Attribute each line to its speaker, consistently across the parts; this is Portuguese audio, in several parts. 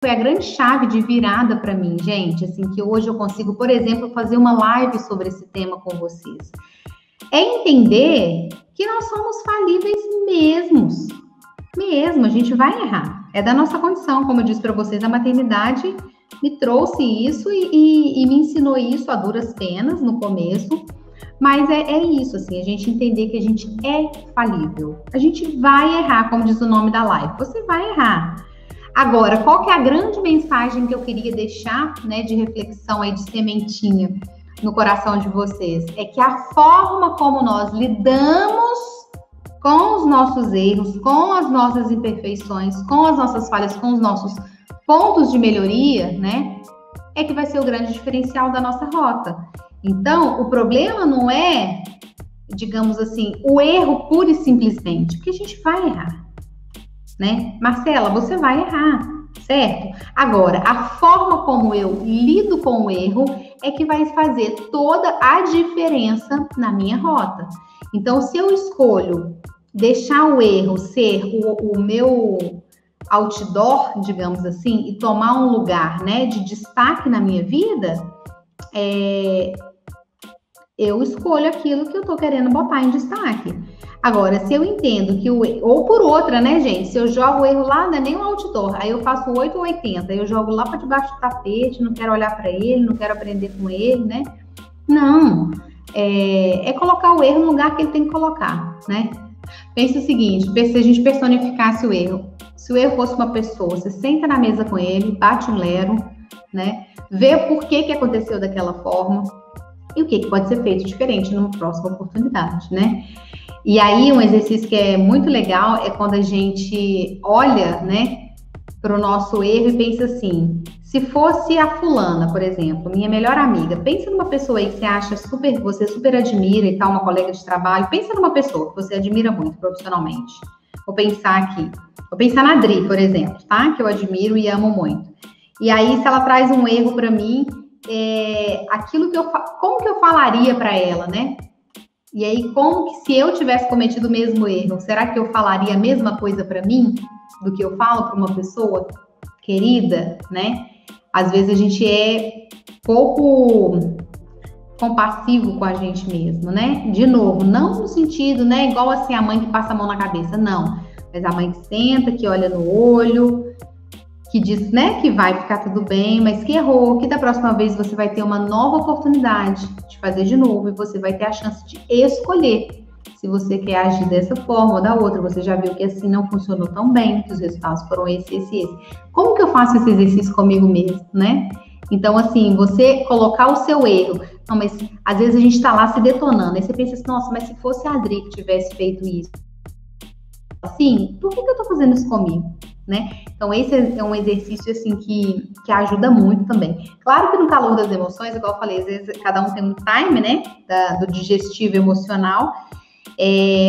Speaker 1: foi a grande chave de virada para mim, gente, assim, que hoje eu consigo, por exemplo, fazer uma live sobre esse tema com vocês. É entender que nós somos falíveis mesmo, a gente vai errar. É da nossa condição, como eu disse para vocês, a maternidade me trouxe isso e me ensinou isso a duras penas no começo, mas é isso, assim, a gente entender que a gente é falível. A gente vai errar, como diz o nome da live, você vai errar. Agora, qual que é a grande mensagem que eu queria deixar, né, de reflexão aí, de sementinha no coração de vocês? É que a forma como nós lidamos com os nossos erros, com as nossas imperfeições, com as nossas falhas, com os nossos pontos de melhoria, né, é que vai ser o grande diferencial da nossa rota. Então, o problema não é, digamos assim, o erro pura e simplesmente, porque a gente vai errar. Né? Marcela, você vai errar, certo? Agora, a forma como eu lido com o erro é que vai fazer toda a diferença na minha rota. Então, se eu escolho deixar o erro ser o meu outdoor, digamos assim, e tomar um lugar, né, de destaque na minha vida, eu escolho aquilo que eu tô querendo botar em destaque. Agora, se eu entendo que ou por outra, né, gente? Se eu jogo o erro lá, não é nem um outdoor, aí eu faço 8 ou 80, eu jogo lá para debaixo do tapete, não quero olhar para ele, não quero aprender com ele, né? Não, é colocar o erro no lugar que ele tem que colocar, né? Pense o seguinte, se a gente personificasse o erro, se o erro fosse uma pessoa, você senta na mesa com ele, bate um lero, né? Vê por que aconteceu daquela forma e o que pode ser feito diferente numa próxima oportunidade, né? E aí, um exercício que é muito legal é quando a gente olha, né, para o nosso erro e pensa assim, se fosse a fulana, por exemplo, minha melhor amiga, pensa numa pessoa aí que você acha você super admira e tal, uma colega de trabalho, pensa numa pessoa que você admira muito profissionalmente. Vou pensar na Adri, por exemplo, tá? Que eu admiro e amo muito. E aí, se ela traz um erro para mim, como que eu falaria para ela, né? E aí, como que se eu tivesse cometido o mesmo erro, será que eu falaria a mesma coisa para mim do que eu falo para uma pessoa querida, né? Às vezes a gente é pouco compassivo com a gente mesmo, né? De novo, não no sentido, né, igual assim a mãe que passa a mão na cabeça, não. Mas a mãe que senta, que olha no olho, que diz, né, que vai ficar tudo bem, mas que errou, que da próxima vez você vai ter uma nova oportunidade de fazer de novo e você vai ter a chance de escolher se você quer agir dessa forma ou da outra. Você já viu que assim não funcionou tão bem, que os resultados foram esse. Como que eu faço esse exercício comigo mesmo, né? Então, assim, você colocar o seu erro. Não, mas às vezes a gente tá lá se detonando. Aí você pensa assim, nossa, mas se fosse a Adri que tivesse feito isso, assim, por que eu tô fazendo isso comigo? Né? Então, esse é um exercício assim que ajuda muito também. Claro que no calor das emoções, igual eu falei, às vezes cada um tem um time, né? Do digestivo emocional.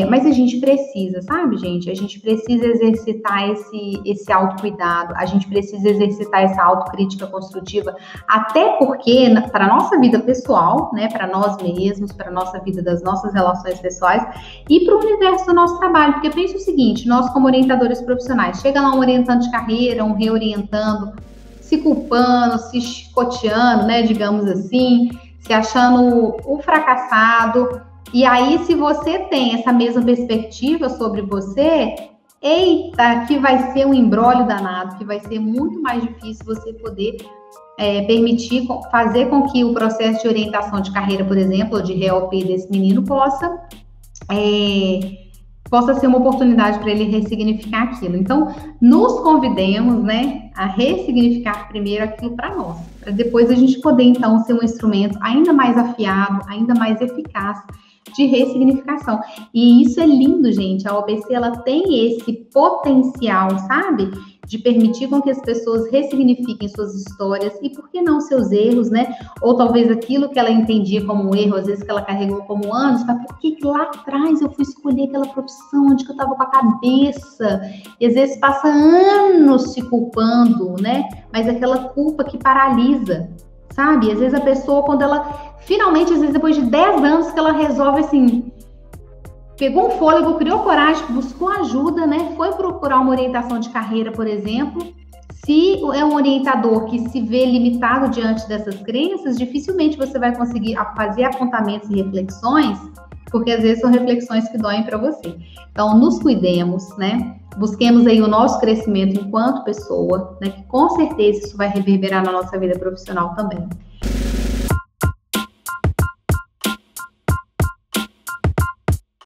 Speaker 1: Mas a gente precisa, sabe, gente? A gente precisa exercitar esse autocuidado, a gente precisa exercitar essa autocrítica construtiva, até porque para a nossa vida pessoal, né, para nós mesmos, para a nossa vida das nossas relações pessoais e para o universo do nosso trabalho. Porque pensa o seguinte, nós como orientadores profissionais, chega lá um orientando de carreira, um reorientando, se culpando, se chicoteando, né, digamos assim, se achando o fracassado. E aí, se você tem essa mesma perspectiva sobre você, eita, que vai ser um imbróglio danado, que vai ser muito mais difícil você poder permitir, fazer com que o processo de orientação de carreira, por exemplo, ou de REOP desse menino possa ser uma oportunidade para ele ressignificar aquilo. Então, nos convidemos, né, a ressignificar primeiro aquilo para nós, para depois a gente poder, então, ser um instrumento ainda mais afiado, ainda mais eficaz de ressignificação. E isso é lindo, gente. A OBC, ela tem esse potencial, sabe? De permitir com que as pessoas ressignifiquem suas histórias e, por que não, seus erros, né? Ou talvez aquilo que ela entendia como um erro, às vezes que ela carregou como anos, mas por que lá atrás eu fui escolher aquela profissão onde que eu tava com a cabeça? E às vezes passa anos se culpando, né? Mas aquela culpa que paralisa, sabe? Às vezes a pessoa, quando ela finalmente, às vezes depois de 10 anos que ela resolve assim, pegou um fôlego, criou coragem, buscou ajuda, né? Foi procurar uma orientação de carreira, por exemplo, Se é um orientador que se vê limitado diante dessas crenças, dificilmente você vai conseguir fazer apontamentos e reflexões, porque às vezes são reflexões que doem para você. Então, nos cuidemos, né? Busquemos aí o nosso crescimento enquanto pessoa, né? Que com certeza isso vai reverberar na nossa vida profissional também.